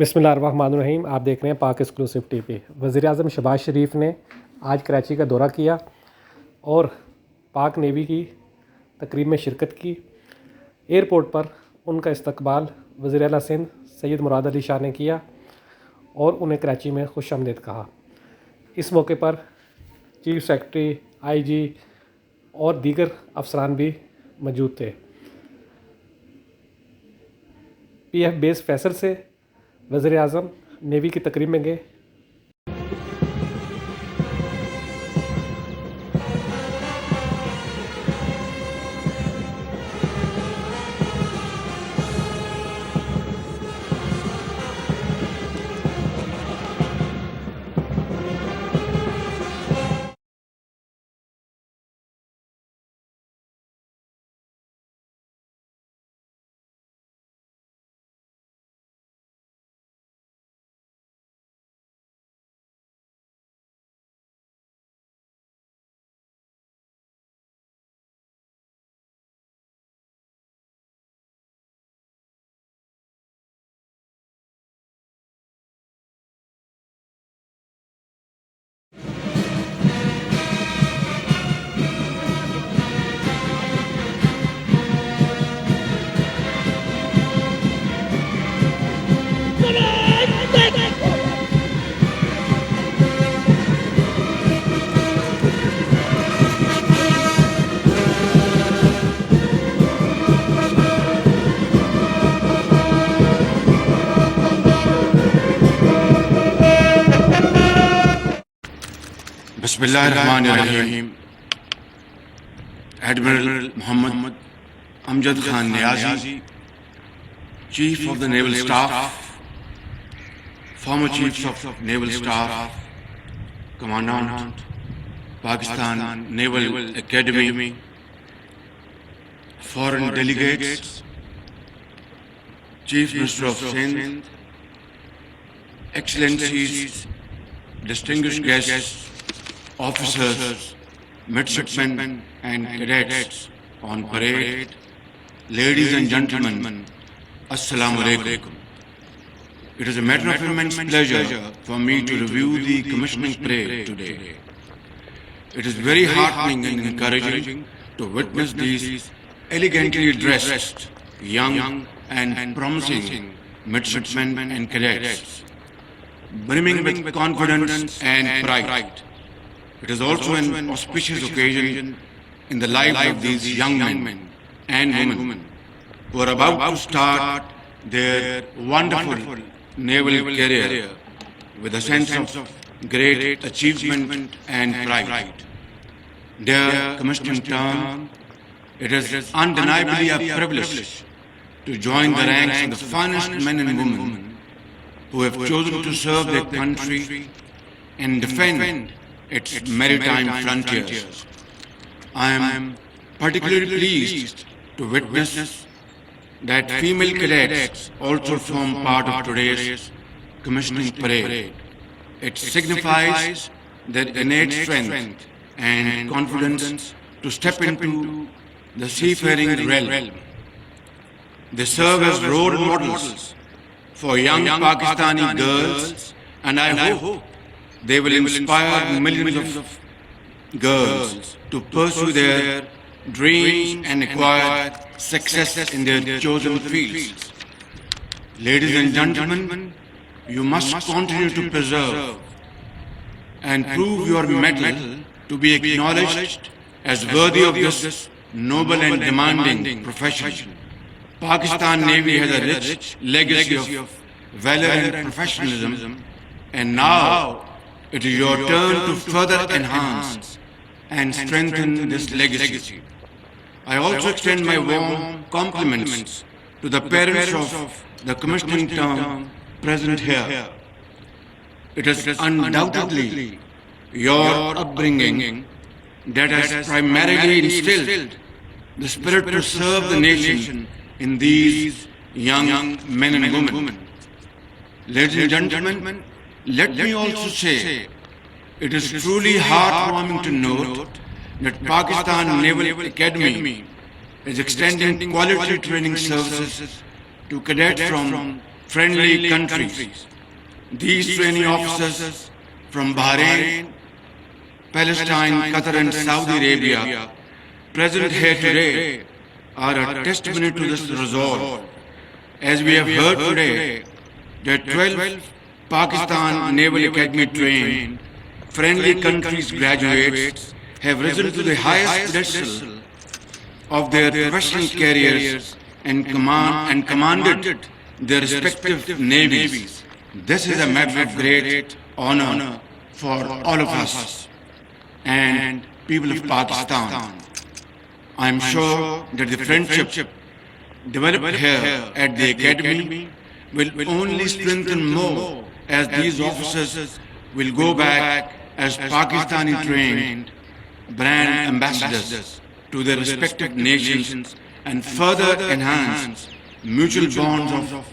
बिस्मिल्लाहिर्रहमानिर्रहीम। आप देख रहे हैं पाक एक्सक्लूसिव टीवी। वज़ीर-ए-आज़म शहबाज शरीफ ने आज कराची का दौरा किया और पाक नेवी की तकरीब में शिरकत की। एयरपोर्ट पर उनका इस्तकबाल वज़ीर आला सिंध सैयद मुराद अली शाह ने किया और उन्हें कराची में खुशामदीद कहा। इस मौके पर चीफ सेक्रेटरी, आईजी और दीगर अफसरान भी मौजूद थे। पीएफ बेस फैसल से वज़ीर-ए-आज़म नेवी की तकरीब में गए। बिस्मिल्लाहिर्रहमानिर्रहीम। Admiral Mohammad Amjad Khan Niazi, chief of the naval staff, former chiefs of naval staff, commandant Pakistan naval academy, foreign delegates, chief minister of Sindh, excellencies, distinguished guests, officers, midshipmen and cadets on parade, ladies and gentlemen, Assalamu alaikum. It is a matter of immense pleasure for me to review the commissioning parade today. It is very heartening and encouraging to witness these elegantly dressed, young and promising midshipmen and cadets, brimming with confidence and pride. It is also an auspicious occasion in the lives of these young men and women who are about to start their wonderful naval career with a sense of great achievement and pride. Dear commissioning term, it is undeniably a privilege to join the ranks of the finest men and women who have chosen to serve their country and defend its maritime frontiers. I am particularly pleased to witness that female cadets also form part of today's commissioning parade. It signifies their innate strength and confidence to step into the seafaring realm. They serve as role models for young Pakistani girls, and I hope they will inspire millions of girls to pursue their dreams and acquire success in their chosen fields. Ladies and gentlemen, you must continue to preserve and prove your mettle to be acknowledged as worthy of this noble and demanding profession. Pakistan Navy has a rich legacy of valor and professionalism, and now it is your turn to further enhance and strengthen this legacy. I also extend my warm compliments to the parents of the commissioning term present here. It is undoubtedly your upbringing that has primarily instilled the spirit to serve the nation in these young men and women. Ladies and gentlemen, let me also say, it is truly heartwarming to note that Pakistan Naval Academy is extending quality training services to cadets from friendly countries. These training officers from Bahrain, Palestine, Qatar and Saudi Arabia present here today are a testimony to this resolve. As we have heard today, that 12 Pakistan Naval Academy trained friendly countries graduates have risen to the highest pedestal of their professional careers and commanded their respective navies. This is a matter of great honor for all of us and people of Pakistan. I am sure that the friendship developed here at the academy will only strengthen more as these officers will go back as Pakistani trained brand ambassadors to their respective nations and further enhance mutual bonds of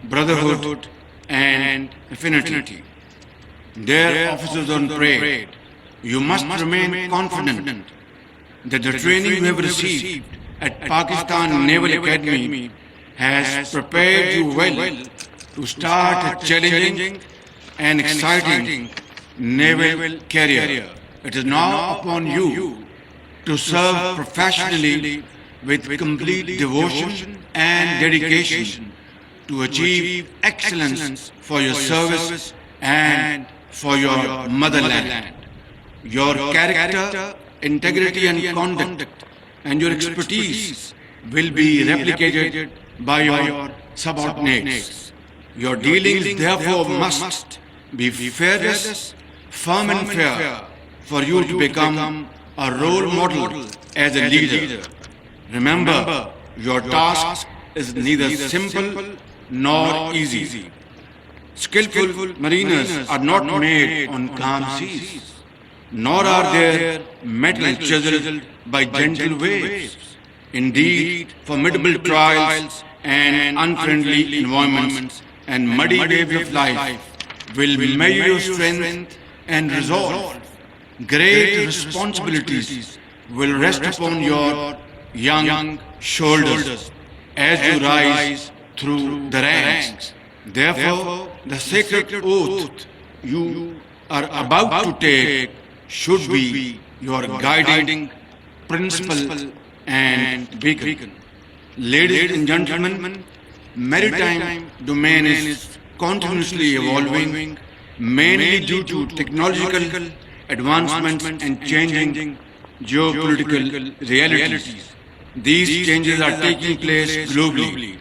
brotherhood and affinity. Dear officers on parade, you must remain confident that the training you have received at Pakistan Naval Academy has prepared you well to start a challenging and exciting naval career. It is now upon you to serve professionally with complete devotion and dedication to achieve excellence for your service and for your motherland. Your character, integrity and conduct and your expertise will be replicated by your subordinates. Your dealings therefore must be fearless, firm and fair for you to become a role model as a leader. Remember, your task is neither simple nor easy. Skillful mariners are not made on calm seas, nor are their metal chiseled by gentle waves. Indeed, formidable trials and unfriendly environments and muddy waves of life will measure your strength and resolve. Great responsibilities will rest upon your young shoulders as you rise through the ranks. Therefore, the sacred oath you are about to take should be your guiding principle and beacon. Ladies and gentlemen, maritime domain is continuously evolving, mainly due to technological advancements and changing geopolitical realities. These changes are taking place globally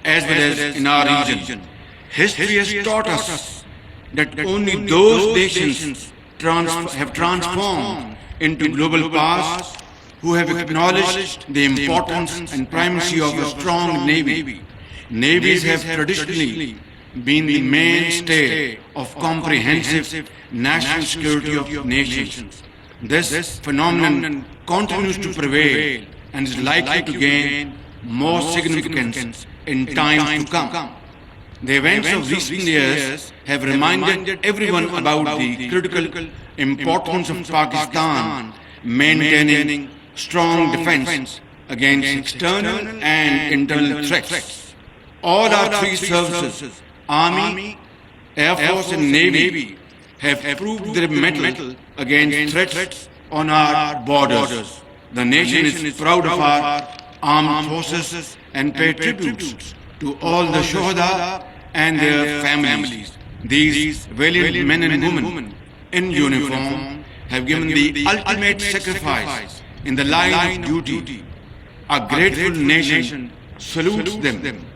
as well as in our region. History has taught us that only those nations have transformed into global powers who have acknowledged the importance and primacy of a strong navy. Navies have traditionally been the mainstay of comprehensive national security of nations. This phenomenon continues to prevail and is likely to gain more significance in times to come. The events of recent years have reminded everyone about the critical importance of Pakistan maintaining strong defense against external and internal threats. All our three services, Army, Air Force and Navy, have proved their mettle against threats on our borders. The nation is proud of our armed forces and pay tributes to all the Shuhada and their families. These valiant men and women in uniform have given the ultimate sacrifice in the line of duty. A grateful nation salutes them.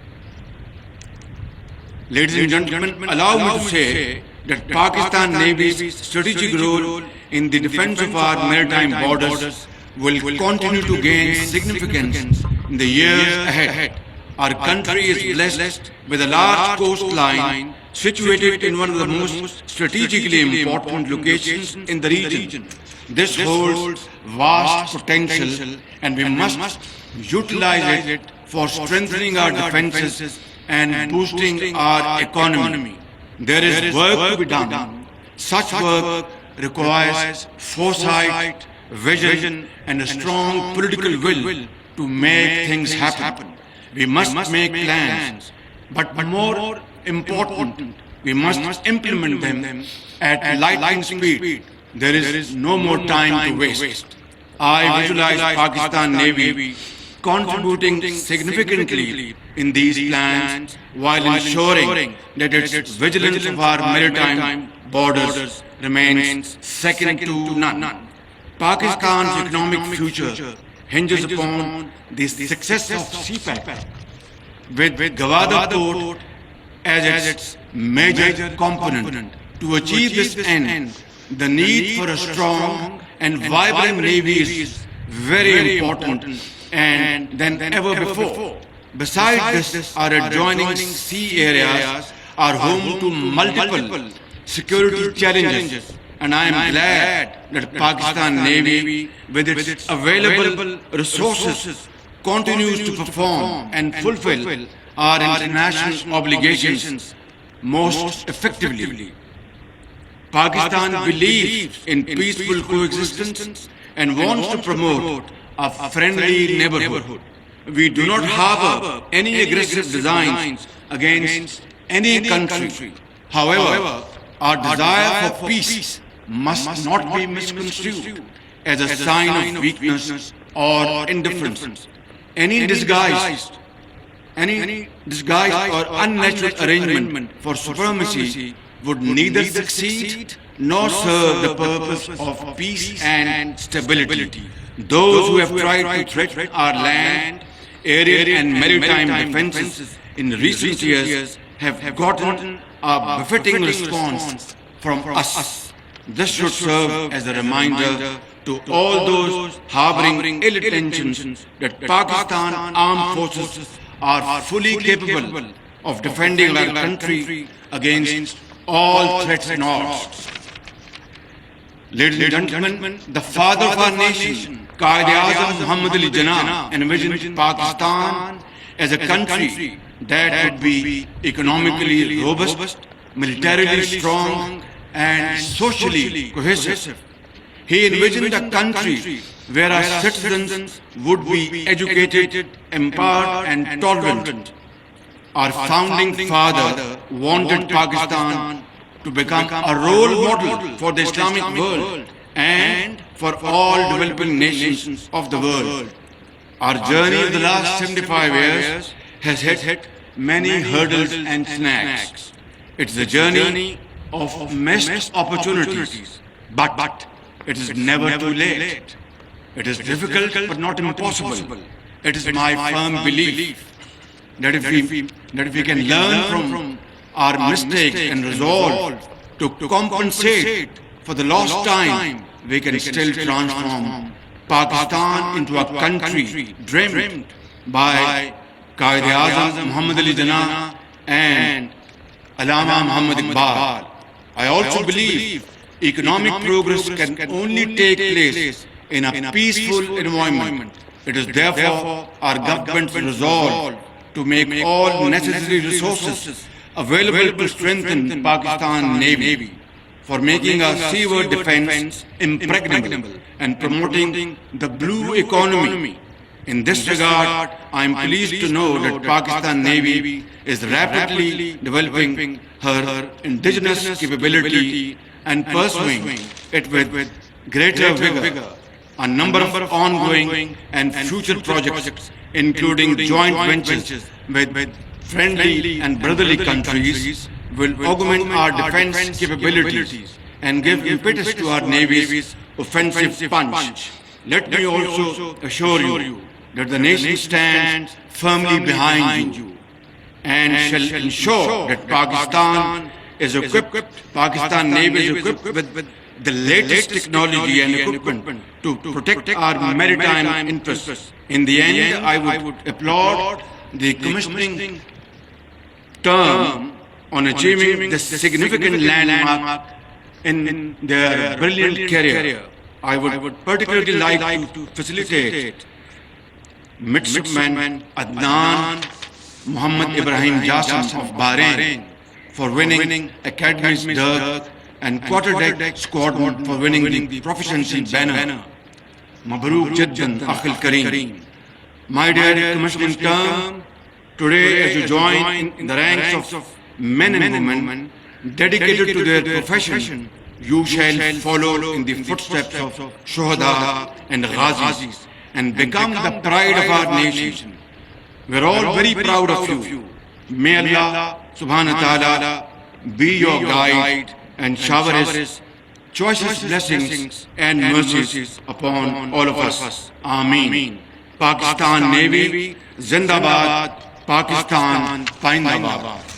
Ladies and gentlemen, allow me to say that Pakistan Navy's strategic role in the defense of our maritime borders will continue to gain significance in the years ahead. Our country is blessed with a large coastline situated in one of the most strategically important locations in the region. This holds vast potential and we must utilize it for strengthening our defenses and boosting our economy. There is work to be done. Such work requires foresight, vision and a strong political will to make things happen. We must make plans, but more important. We must implement them at lightning speed. There is no more time to waste. I visualize Pakistan Navy contributing significantly in these plans while ensuring that its vigilance of our maritime borders remains second to none. Pakistan's economic future hinges upon the success of CPAC, with Gwadar port as its major component. To achieve this end, the need for a strong and vibrant navy is very important and than ever before. Besides this, our adjoining sea areas are home to multiple security challenges, and I am glad that Pakistan Navy, with its available resources, continues to perform and fulfill our international obligations most effectively. Pakistan believes in peaceful coexistence and wants to promote a friendly neighborhood. We do not harbor any aggressive designs against any country. However, our desire for peace must not be misconstrued as a sign of weakness or indifference. Any disguised or unnatural arrangement for supremacy would neither succeed nor serve the purpose of peace and stability. Those who have tried to threaten our land, aerial and maritime defenses in recent years have gotten a befitting response from us. This should serve as a reminder to all those harboring ill intentions that Pakistan armed forces are fully capable of defending our country against all threats and odds. Ladies and gentlemen, the father of our nation, Quaid-e-Azam Muhammad Ali Jinnah, envisioned Pakistan as a country that would be economically robust, militarily strong, and socially cohesive. He envisioned a country where our citizens would be educated, empowered, and tolerant. Our founding father wanted Pakistan to become a role model for the Islamic world and for all developing nations of the world. Our journey of the last 75 years has hit many hurdles and snags. It's a journey of missed opportunities, but it is never too late. It is difficult but not impossible. It is my firm belief that if we can learn from our mistakes and resolve to compensate for the lost time, we can still transform Pakistan into a country dreamed by Quaid-e-Azam Muhammad Ali Jinnah and Allama Muhammad Iqbal. I also believe economic progress can only take place in a peaceful environment. It is therefore our government's resolve to make all necessary resources available to strengthen Pakistan Navy for making our seaward defense impregnable and promoting the blue economy. In this regard, I am pleased to know that Pakistan Navy is rapidly developing her indigenous capability and pursuing it with greater vigor. A number of ongoing and future projects, including joint ventures with friendly and brotherly countries, will augment our defense capabilities and give impetus to our Navy's offensive punch. Let me also assure you that the nation stands firmly behind you and shall ensure that Pakistan Navy is equipped with the latest technology and equipment to protect our maritime interests. In the end, I would applaud the commissioning term on achieving this significant landmark in their brilliant career. I would particularly like to facilitate Midshipman Adnan Muhammad Ibrahim Jassim of Bahrain for winning Academy's Dirk and Quarterdeck Squadron for winning the Proficiency Banner. Mabruk Jiddan Akhil Kareem. My dear commissioning term, today as you join in the ranks of men and women dedicated to their profession, you shall follow in the footsteps of Shuhada and Ghazis and become the pride of our nation. We're all very proud of you. May Allah subhanahu wa ta'ala be your guide and shower His choicest blessings and mercies upon all of us. Ameen. Pakistan Navy, Zindabad, Pakistan, Zindabad.